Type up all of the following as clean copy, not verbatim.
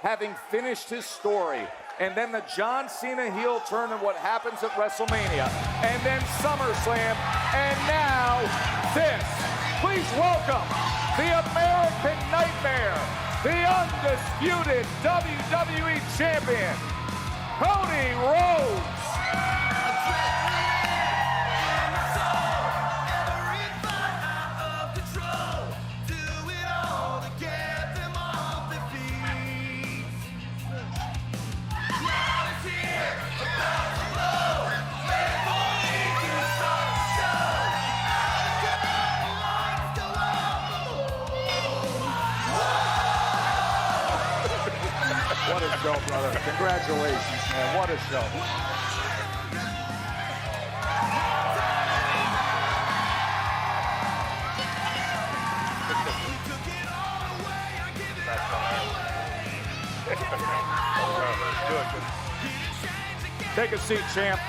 having finished his story. And then the John Cena heel turn and what happens at WrestleMania. And then SummerSlam. And now this. Please welcome the American Nightmare, the undisputed WWE Champion, Cody Rhodes. What a show, brother. Congratulations, man. What a show. Take a seat, champ.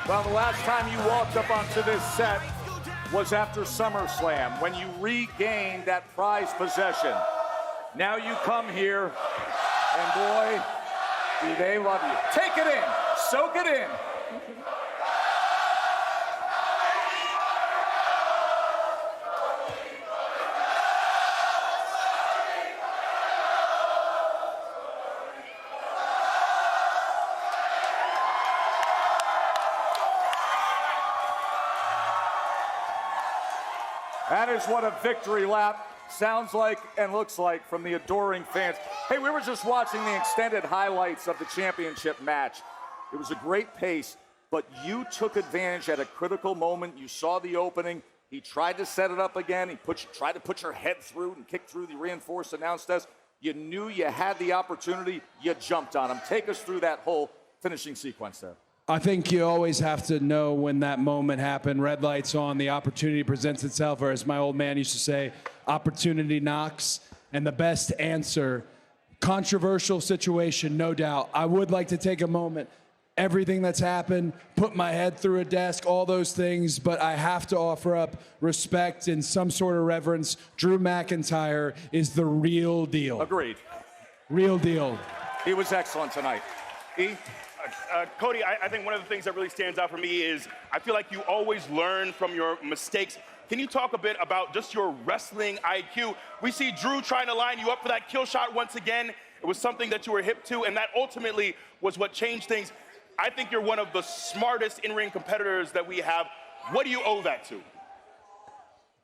Well, the last time you walked up onto this set was after SummerSlam, when you regained that prized possession. Now you come here, and boy, do they love you. Take it in. Soak it in. That is what a victory lap sounds like and looks like from the adoring fans. Hey, we were just watching the extended highlights of the championship match. It was a great pace, but you took advantage at a critical moment. You saw the opening. He tried to set it up again. He tried to put your head through and kick through the reinforced announce desk. You knew you had the opportunity. You jumped on him. Take us through that whole finishing sequence there. I think you always have to know when that moment happened. Red light's on, the opportunity presents itself, or as my old man used to say, opportunity knocks. And the best answer, controversial situation, no doubt. I would like to take a moment, everything that's happened, put my head through a desk, all those things, but I have to offer up respect and some sort of reverence. Drew McIntyre is the real deal. Agreed. Real deal. He was excellent tonight. E? Cody, I think one of the things that really stands out for me is I feel like you always learn from your mistakes. Can you talk a bit about just your wrestling IQ? We see Drew trying to line you up for that kill shot once again. It was something that you were hip to, and that ultimately was what changed things. I think you're one of the smartest in-ring competitors that we have. What do you owe that to?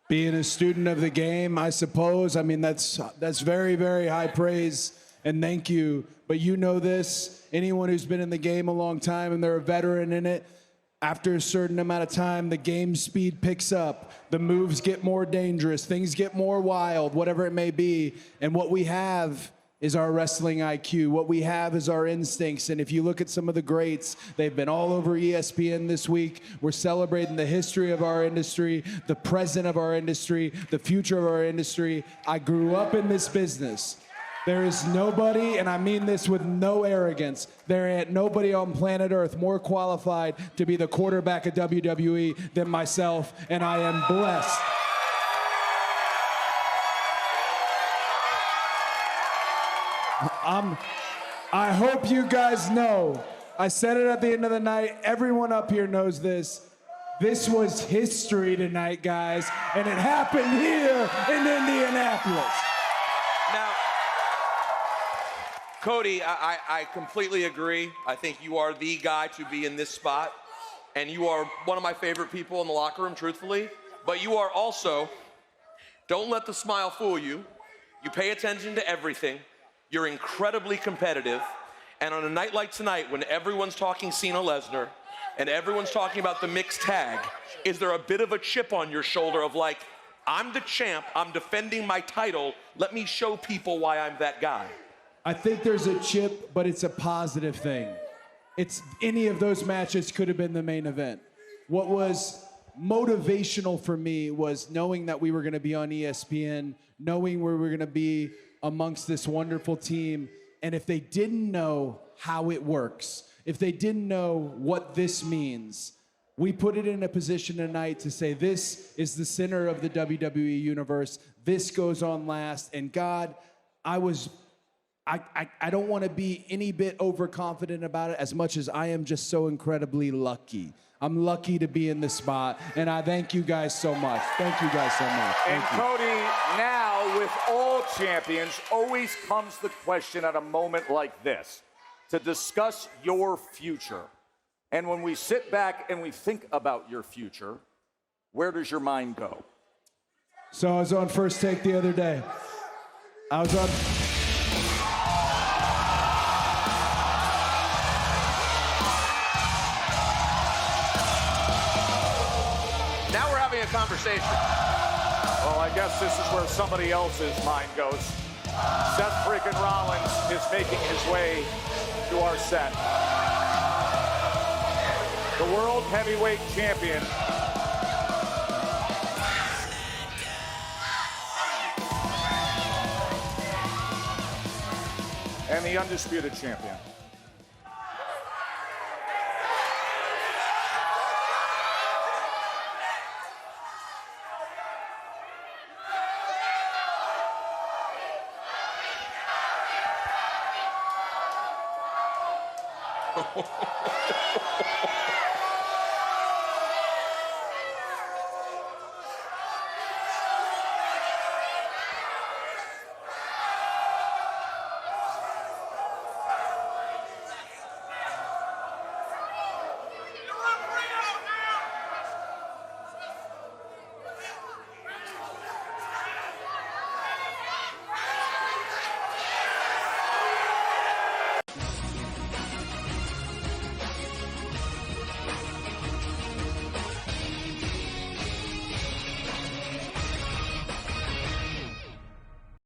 Being a student of the game, I suppose. I mean, that's very, very high praise, and thank you. But you know this. Anyone who's been in the game a long time and they're a veteran in it, after a certain amount of time, the game speed picks up, the moves get more dangerous, things get more wild, whatever it may be. And what we have is our wrestling IQ. What we have is our instincts. And if you look at some of the greats, they've been all over ESPN this week. We're celebrating the history of our industry, the present of our industry, the future of our industry. I grew up in this business. There is nobody, and I mean this with no arrogance, there ain't nobody on planet Earth more qualified to be the quarterback of WWE than myself, and I am blessed. I hope you guys know, I said it at the end of the night, everyone up here knows this. This was history tonight, guys, and it happened here in Indianapolis. Now, Cody, I completely agree. I think you are the guy to be in this spot, and you are one of my favorite people in the locker room, truthfully. But you are also, don't let the smile fool you. You pay attention to everything. You're incredibly competitive. And on a night like tonight, when everyone's talking Cena Lesnar, and everyone's talking about the mixed tag, is there a bit of a chip on your shoulder of like, I'm the champ, I'm defending my title, let me show people why I'm that guy? I think there's a chip, but it's a positive thing. It's any of those matches could have been the main event. What was motivational for me was knowing that we were going to be on ESPN, knowing we were going to be amongst this wonderful team. And if they didn't know how it works, if they didn't know what this means, we put it in a position tonight to say this is the center of the WWE universe. This goes on last. And God, I don't want to be any bit overconfident about it as much as I am just so incredibly lucky. I'm lucky to be in this spot, and I thank you guys so much. Thank you guys so much. And Thank you. Cody, now with all champions, always comes the question at a moment like this to discuss your future. And when we sit back and we think about your future, where does your mind go? So I was on First Take the other day. I was on... Now we're having a conversation. Well, I guess this is where somebody else's mind goes. Seth freaking Rollins is making his way to our set. The World Heavyweight Champion. And the Undisputed Champion.